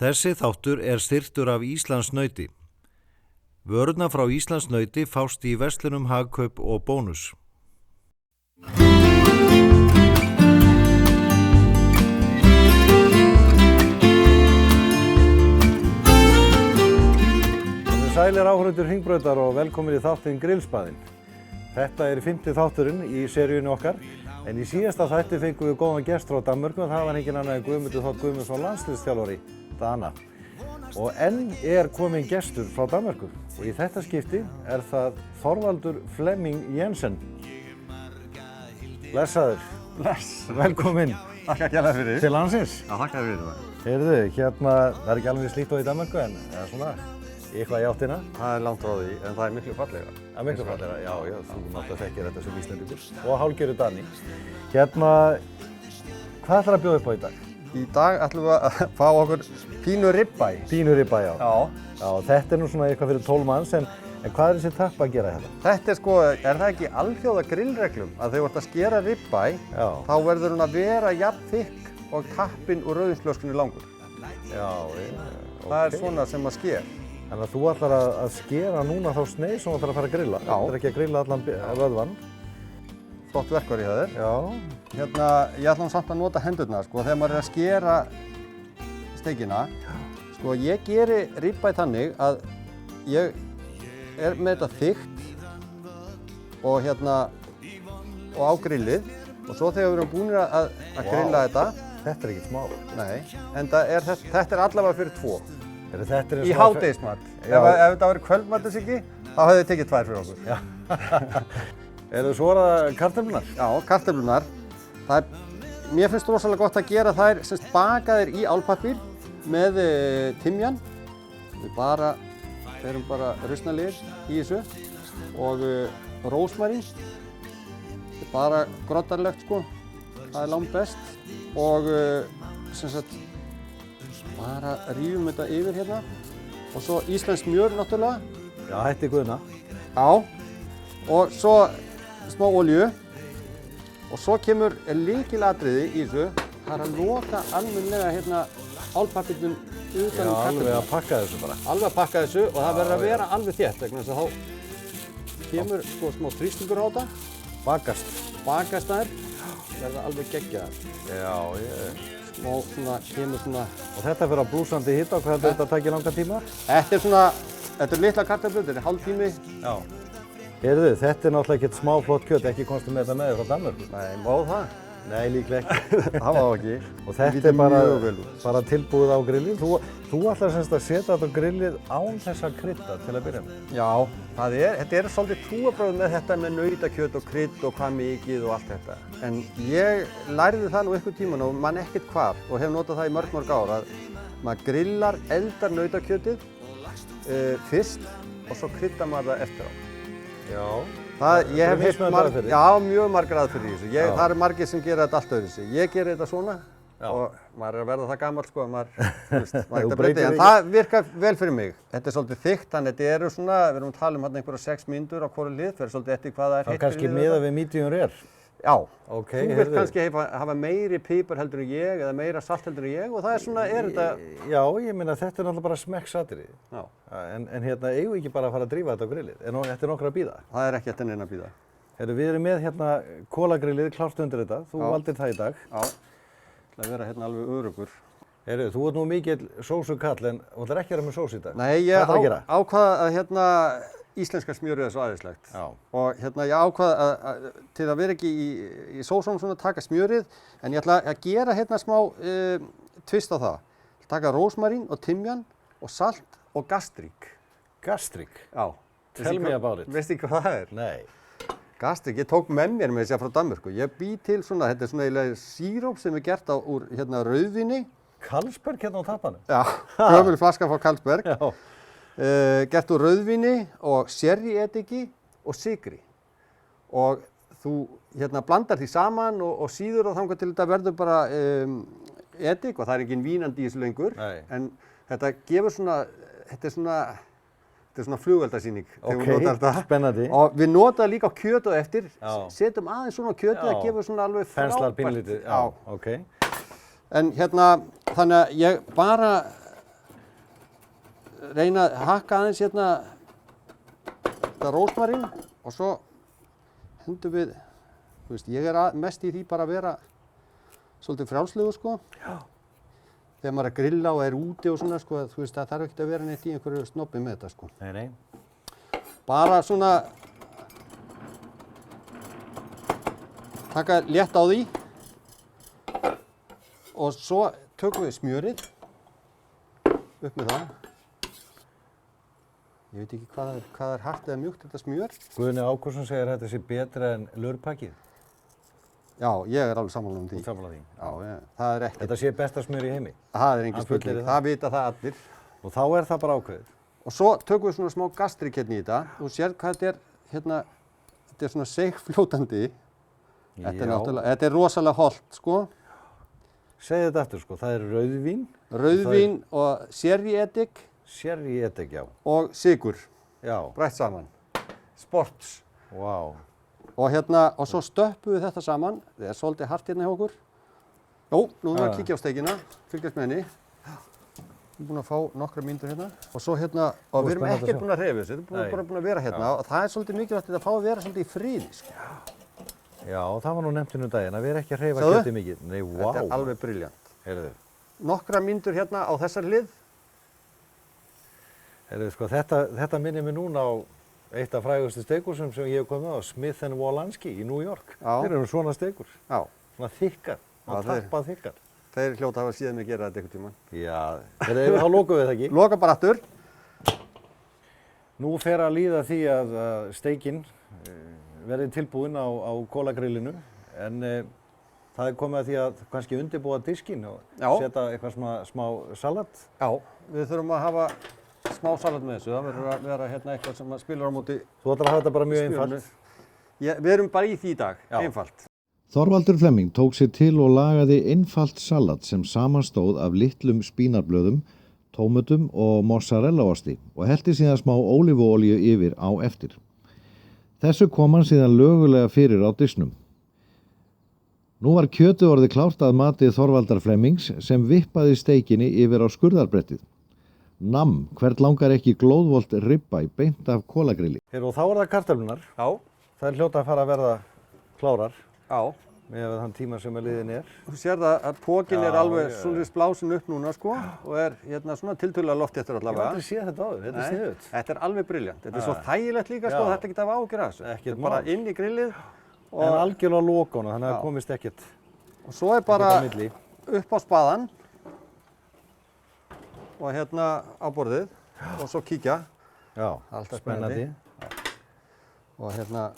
Þessi þáttur styrktur af Íslandsnauti. Vörurnar frá Íslandsnauti fást í verslunum Hagkaup og Bónus. Sælir áhorfendur Hringbrautar og velkomin í þáttinn Grillspaðinn. Þetta 5. þátturinn í seríunni okkar, en í síðasta þætti fengum við góðan gest frá Danmörku, en það var engin annar en Guðmundur Þ. Guðmundsson landsliðsþjálfari Dana. Og enn komin gestur frá Danmörku og í þetta skipti það Þorvaldur Flemming Jensen. Blessaður. Bless. Velkomin. Takk að fyrir. Til landsins. Já, takk að fyrir það. Heyrðu, það ekki alveg slíkt á í Danmörku en svona eitthvað í áttina. Það langt frá því, en það miklu fallegra. Það miklu fallegra, já, þú náttúrulega þekkir þetta sem Íslendingur. Og hálfgerður Dani. Hvað ætlarðu að bjóða upp á í dag? Í dag ætlum við að fá okkur pínu ribbæ. Pínu ribbæ, já. Já. Já, þetta nú svona eitthvað fyrir 12 manns, en hvað þessi tappa að gera þetta? Þetta það ekki alþjóða grillreglum að þegar þú ert að skera ribbæ, þá verður hún að vera jafn þykk og tappinn úr rauðvínsflöskunni langur. Já, Það svona sem að sker. Þannig að þú ætlar að skera núna þá sneið sem þú ætlar að fara að grilla. Já. Þú ætlar ekki að grilla allan vöðvan. Flott verkvar í það. Já. Ég ætla samt að nota hendurnar, þegar maður að skera steikina. Ég geri ribbæ þannig að ég með þetta þykkt og á grillið. Og svo þegar við erum búinir að grilla þetta. Þetta ekkert smá. Nei, en þetta allavega fyrir 2. Í hádegismat. Ef þetta væri kvöldmatarsiggi, þá hefði ég tekið 2 fyrir okkur. Já. Svo það kartöflunar? Já, kartöflunar. Mér finnst rosalega gott að gera þær bakaðir í álpappír með timjan. Við erum bara rusnalegir í þessu og rósmarín. Bara groddarlegt það langt best og bara rífum þetta yfir hérna og svo íslenskt smjör náttúrulega. Já, hætti guðna. Já, og svo smá olíu og svo kemur lykilatriði í þessu. Það að loka almennilega álpappírnum utan Já, alveg að pakka þessu bara. Alveg að pakka þessu og það verður að vera alveg þétt vegna þess að þá kemur smá þrýstingur á þetta. Bakast þær, verða alveg geggjaðar. Já, Og kemur svona... Og þetta fyrir að blúsandi hita og hvað þetta takir langan tíma? Þetta litla kartöflur, þetta hálftími. Já. Heyrðu, þetta náttúrulega ekkert smá flott kjöt, ekki komstu með þetta með þér frá Danmörku. Nei, má það? Nei, líklega ekki. Það má ekki. Og þetta bara tilbúið á grillið. Þú ætlar að setja þetta á grillið án þess að krydda til að byrja með. Já, þetta svolítið trúarbrögð með þetta með nautakjöt og krydd og hvað mikið og allt þetta. En ég lærði það nú einhvern tímann og man ekkert hvað og hef notað það í mörg ár að maður grillar, eldar nautakjötið fyrst og svo kryddar maður það eftir á. Já. Ég hef heyrt mjög margar aðferðir í þessu. Það margir sem gera þetta allt öðruvísi. Ég geri þetta svona og maður að verða það gamall að maður breytir. En það virkar vel fyrir mig. Þetta svolítið þykkt, þannig að þetta svona, við erum að tala einhverja 6 mínútur á hvoru hlið, fyrir svolítið eftir hvað það heitt fyrir kannski miðað við medium rare. Já. Ok, þú vilt kannski hafa meiri pipar heldur en ég eða meira salt heldur en ég og það svona þetta... Já, ég meina þetta náttúrulega bara smekksatriði. Já. En eigum við ekki bara að fara að drífa þetta á grillið? Þetta nokkra að bíða? Það ekki eftir neina að bíða. Við erum með kolagrillið klárt undir þetta. Þú valdir það í dag. Já. Það að vera alveg öruggur. Þú ert nú mikill sósukall en þú ætlar ekki að vera með sós í dag. Nei, ég ákvað að íslenska smjörið svo æðislegt. Já. Og ég ákvað til að vera ekki í sósunum svona taka smjörið, en ég ætla að gera smá tvist á það. Taka rósmarín og timjan og salt og gastrík. Gastrík? Já. Tell me about it. Veistu hvað það er? Nei. Gastrík, ég tók með mér með þess frá Danmörku. Ég bý til svona, þetta svona eiginlega síróp sem gert úr rauðvíni. Carlsberg á tappanum? Já, gömul flaska frá Carlsberg. Já. Gert úr rauðvíni og sherryediki og sykri. Og þú blandar því saman og síður þangað til þetta verður bara edik og það er engin vínandi í þessu lengur. Nei. En þetta gefur þetta er svona flugveldasýning þegar við notar þetta. Spennandi. Og við notaðum líka kjöt á eftir, Já. setjum aðeins svona kjötið að gefa svona alveg frábært. Penslar pínlítið, já, ok. En þannig að ég bara reyna að hakka aðeins hérna þetta rósmarín og svo hendum við, þú veist, ég mest í því bara að vera svolítið frjálslegur, sko. Já. Þegar maður er að grilla og er úti og svona, sko, þú veist, það þarf ekkert að vera neitt í einhverju snobbi með þetta, sko. Nei. Bara svona taka létt á því og svo tökum við smjörið upp með það. Ég veit ekki hvað er hart eða mjúkt þetta smjör. Guðni Ágústsson segir að þetta sé betra en lurpakkið. Já, ég er alveg sammála því. Sammála því. Já, það er ekkert. Þetta sé besta smjör í heimi. Það er engin spurning, það vita það allir. Og þá er það bara ákveðið. Og svo tökum við svona smá gastrik hérna í þetta. Þú sér hvað þetta er, hérna, þetta er svona seigfljótandi. Þetta er rosalega hollt, sko. Segðu þetta aftur, sko, það er rauðvín. Rauðvín og sherry-edik. Sherry-edik, já. Og sykur. Já. Brætt saman. Sports. Vá. Og hérna, og svo stöppum við þetta saman. Það er svolítið hart hérna hjá okkur. Jó, nú erum við að kíkja á steikina, fylgjast með henni. Við erum búin að fá nokkra mínútur hérna. Og svo hérna, og við erum ekkert búin að hreyfa þessu, þetta er bara búin að vera hérna. Og það er svolítið mikilvægt að þetta fá að vera svolítið í fríði, sko. Já, það var nú nefnt um daginn, að vera ekki að hreyfa kjötið mikið. Nei, vá. Þetta er alveg brilljant. Heyrðu. Nokkra mínútur hérna á þessari hlið. Heyrðu, sko, þetta minnir mig núna á eitt af frægustu steikursum sem ég hef komið á, Smith & Wolanski í New York. Já. Þeir eru svona steikur. Já. Svona þykkar, svona tappað þykkar. Þeir hljóta hafa síðan mig að gera þetta einhvern tímann. Já, þá lokum við það ekki. Loka bara aftur. Nú fer að líða því að steikinn verði tilbúin á kólagrillinu, en það er komið að því að kannski undirbúa diskinn og setja eitthvað smá salat. Já, við þurfum að hafa smá salat með þessu, það verður að vera hérna eitthvað sem spilar á móti. Þú ætlar að hafa þetta bara mjög einfalt. Við erum bara í því í dag, einfalt. Þorvaldur Flemming tók sér til og lagaði einfalt salat sem samanstóð af litlum spínarblöðum, tómötum og mozzarellaosti og hellti síðan smá ólífuolíu yfir á eftir. Þessu kom hann síðan lögulega fyrir á disknum. Nú var kjötið orðið klárt að mati Þorvaldar Flemmings sem vippaði steikinni yfir á skurðarbrettið. Namm, hvert langar ekki glóðvolt ribba í beint af kólagrilli. Og þá er það kartöflunar. Já. Það er hljóta að fara að verða klárar. Já. Með þann tíma sem liðin er. Þú sér það að pókin er alveg svolítið blásin upp núna, sko, og er hérna svona tiltölulega loftþéttur allavega. Ég hef aldrei séð þetta áður, þetta er sniðugt. Þetta er alveg brilljant. Þetta er svo þægilegt líka, sko, þetta geta af ágjur að þessu. Ekkert bara inn í grillið. En algjörlega lokana, þannig að það komist ekkert. Og svo er bara upp á spaðan og hérna á borðið og svo kíkja. Já, spennandi. Og hérna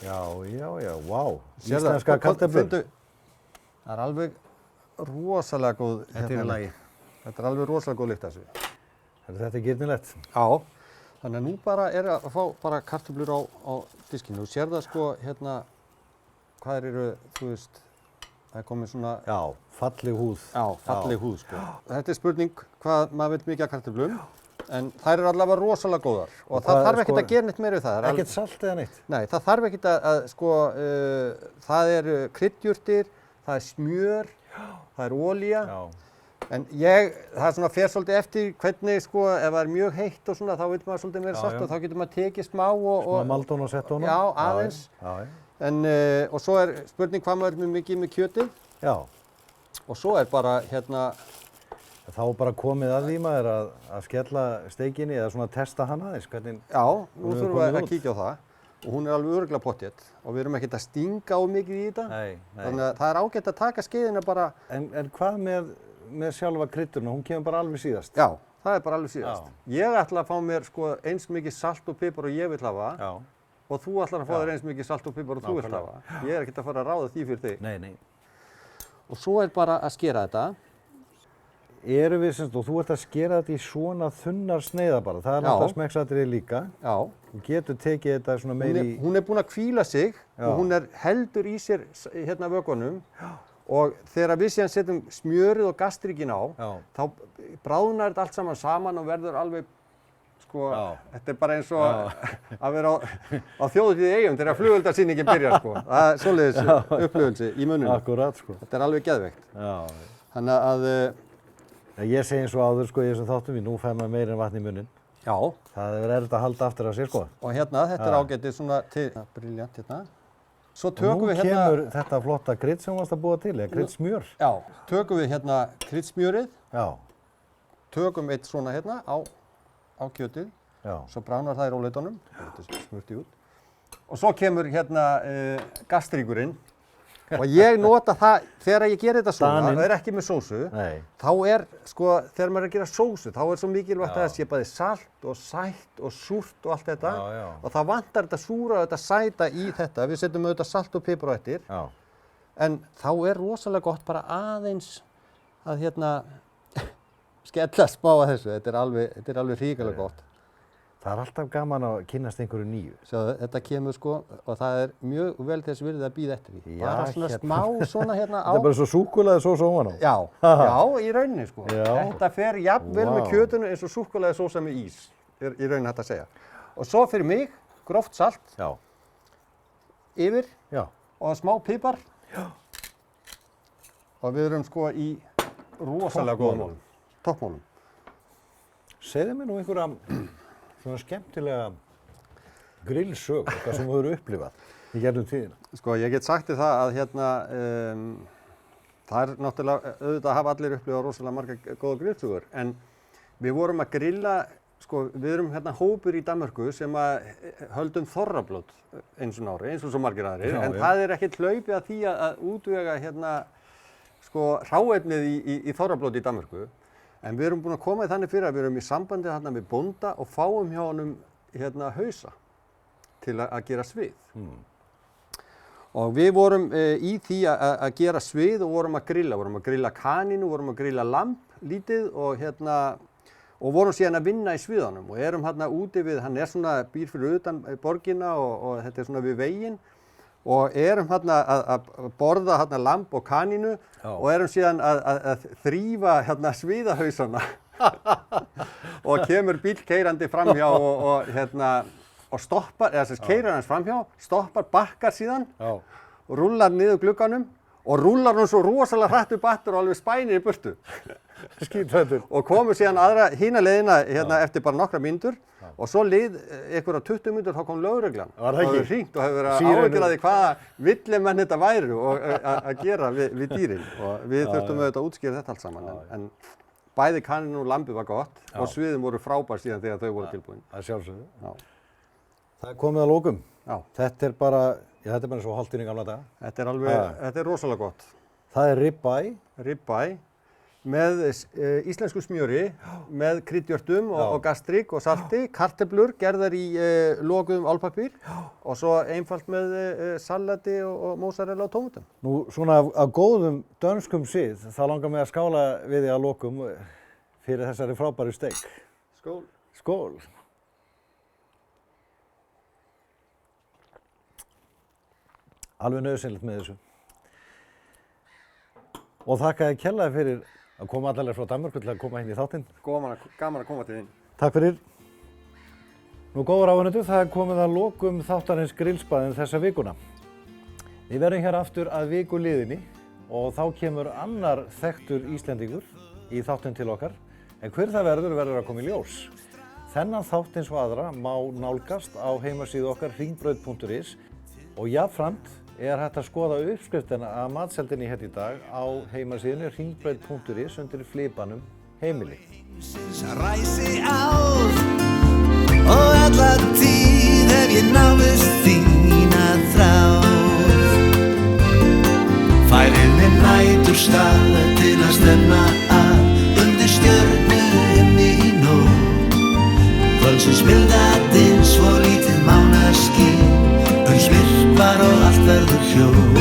Já, vá. Íslenska kartöflur. Það er alveg rosalega góð. Þetta er í lagi. Þetta er alveg rosalega góð lykt af þessu. Þetta er girnilegt. Já. Þannig að nú bara er að fá bara kartöflur á diskinu. Þú sér það, sko, hérna, hvað eru, þú veist, það er komið svona. Já, falleg húð. Já, falleg húð, sko. Þetta er spurning hvað maður vil mikið af kartöflum. En þær eru allavega rosalega góðar og það þarf ekkert að gera neitt meira við það. Ekkert salt eða neitt? Nei, það þarf ekkert að sko, það eru kryddjurtir, það er smjör, það er olía. En það er svona fer svolítið eftir hvernig, sko, ef það er mjög heitt og svona, þá vil maður svolítið meira salt og þá getur maður tekið smá og... Smá maldón og settónu? Já, aðeins. Og svo er spurning hvað maður er með mikið með kjötið. Já. Og svo er bara, hérna, þá bara komið að því maður að skella steikinni eða svona testa hana aðeins, hvernig... Já, nú þurfum við að kíkja á það og hún er alveg örugglega pottþétt og við erum ekkert að stinga á mikið í þetta. Nei. Þannig að það er ágætt að taka skeiðina bara... En hvað með sjálfa kryddurna, hún kemur bara alveg síðast? Já, það er bara alveg síðast. Ég ætla að fá mér sko eins mikið salt og pipar og ég vil hafa og þú ætlar að fá þér eins mikið salt og pipar og þú vilt hafa. Ég er ekkert að fara að ráða því fyrir þig. Nei. Og svo er bara að skera þetta. Erum við semst, og þú ert að skera þetta í svona þunnar sneiða bara, það er náttúrulega smekksatriði líka. Já. Þú getur tekið þetta svona meiri... Hún er búin að hvíla sig og hún er heldur í sér hérna vökvanum og þegar við síðan setjum smjörið og gastrikinn á, þá bráðnar þetta allt saman og verður alveg, sko, þetta er bara eins og að vera á þjóðhátíð í Eyjum þegar flugeldasýningin byrjar, sko. Það er svoleiðis upplifelse í munnunum. Akkurat, sko. Þetta er alveg geðveikt. Já. Þannig að Ég segi eins og áður sko í þessum þáttum, nú fær maður meira en vatn í munnin. Já. Það er erfitt að halda aftur af sér sko. Og hérna, þetta er ágætið svona til, briljant hérna. Svo Og tökum nú við hérna, kemur þetta flotta krydd sem þú varst að búa til, eða kryddsmjör. já, tökum við hérna kryddsmjörið, Já, tökum eitt svona hérna á kjötið, já. svo bránar það í róleitunum, þetta er smurti út. Og svo kemur hérna gastríkurinn. Og ég nota það, þegar ég ger þetta svona, Daninn. það er ekki með sósu, Nei. þá er, sko, þegar maður er að gera sósu, þá er svo mikilvægt að það sé bæði salt og sætt og súrt og allt þetta. Já, já. Og það vantar þetta súra og þetta sæta í þetta. Við setjum auðvitað salt og pipar á eftir. Já. En þá er rosalega gott bara aðeins að hérna skella smá að þessu. Þetta er alveg hrikalega gott. Það er alltaf gaman að kynnast einhverju nýju. Sjáðu, þetta kemur sko, og það er mjög vel þess virðið að bíða eftir því. Já, Bara svona hérna. smá svona hérna á. Þetta er bara svo súkkulaði sósa ofan á. Já, já, í rauninni sko. Já. Þetta fer jafnvel með Vá. kjötinu eins og súkkulaði sósa með ís, er í rauninni hægt að segja. Og svo fyrir mig, gróft salt Já. yfir Já. og smá pipar. Já. Og við erum sko í rosalega góðum málum. Toppmálum. Segðu mér nú einhverja svona skemmtilega grillsög, eitthvað sem þú hefur upplifað í gegnum tíðina. Sko, ég get sagt þér það að hérna, það er náttúrulega, auðvitað hafa allir upplifað rosalega margar góða grillsugur, en við vorum að grilla, sko, við erum hérna hópur í Danmörku sem að höldum þorrablót eins og ári, eins og svo margir aðrir, Já, en já. það er ekkert hlaupið að því að útvega hérna, sko, hráefnið í þorrablót í Danmörku. En við erum búin að koma í þannig fyrir að við erum í sambandi hérna með bónda og fáum hjá honum hérna hausa til að gera svið. Og við vorum í því að gera svið og vorum að grilla kanínu, vorum að grilla lamb lítið og hérna og vorum síðan að vinna í sviðanum og erum hérna úti við, hann er svona býr fyrir utan borgina og þetta er svona við veginn og erum hérna að borða hérna lamb og kanínu og erum síðan að þrífa hérna sviðahausana og kemur bíll keyrandi framhjá og hérna og stoppar, eða þess að keyrir hans framhjá, stoppar, bakkar síðan Já. og rúllar niður glugganum og rúllar hún svo rosalega hratt upp aftur og alveg spænir í burtu. Skítrættur. Og komum síðan hína leiðina hérna eftir bara nokkra mínútur og svo leið einhverja 20 mínútur þá kom lögreglan. Var það ekki? Og hefur hringt og hefur verið að Sírenur. áhyggjur af því hvaða villimenn þetta væru og að gera við dýrin. Og við þurftum auðvitað að útskýra þetta allt saman. En bæði kaninu og lambi var gott og sviðin voru frábær síðan þegar þau voru tilbúin. Það er sjálfsögðu. Já. Það er komið að lókum. Já. Þetta er bara svo hálftíðin í gamla daga. Þetta er rosalega gott. Það er ribeye. Ribeye með íslensku smjöri, með kryddjurtum og gastrík og salti, kartöflur gerðar í lokuðum álpappír og svo einfalt með salati og mozzarella og tómatum. Nú svona af góðum dönskum sið, þá langar mig að skála við þig að lokum fyrir þessari frábæru steik. Skål. Skål. Alveg nauðsynlegt með þessu. Og þakka þér kærlega fyrir að koma allavega frá Danmörku til að koma inn í þáttinn. Gaman að koma til þín. Takk fyrir. Nú góður áhorfendur, það er komið að lokum þáttarins grillspaðin þessa vikuna. Við verðum hér aftur að viku liðinni og þá kemur annar þekktur Íslendingur í þáttinn til okkar. En hver það verður að koma í ljós. Þennan þátt eins og aðra má nálgast á heimasíðu okkar hringbraut.is og jafnframt er hægt að skoða uppskriftina að matseldinni hér í dag á heimasíðunni hringbraut.is undir flipanum heimili. Ræsi ár og alla tíð hef ég náðist þína þráð. Færir mér næturstað til að stefna að undir stjörnu himni í nótt. Kvöldsins mildaðinn svo lítið mánaskinn, uns myrkvar og allt verður hljótt.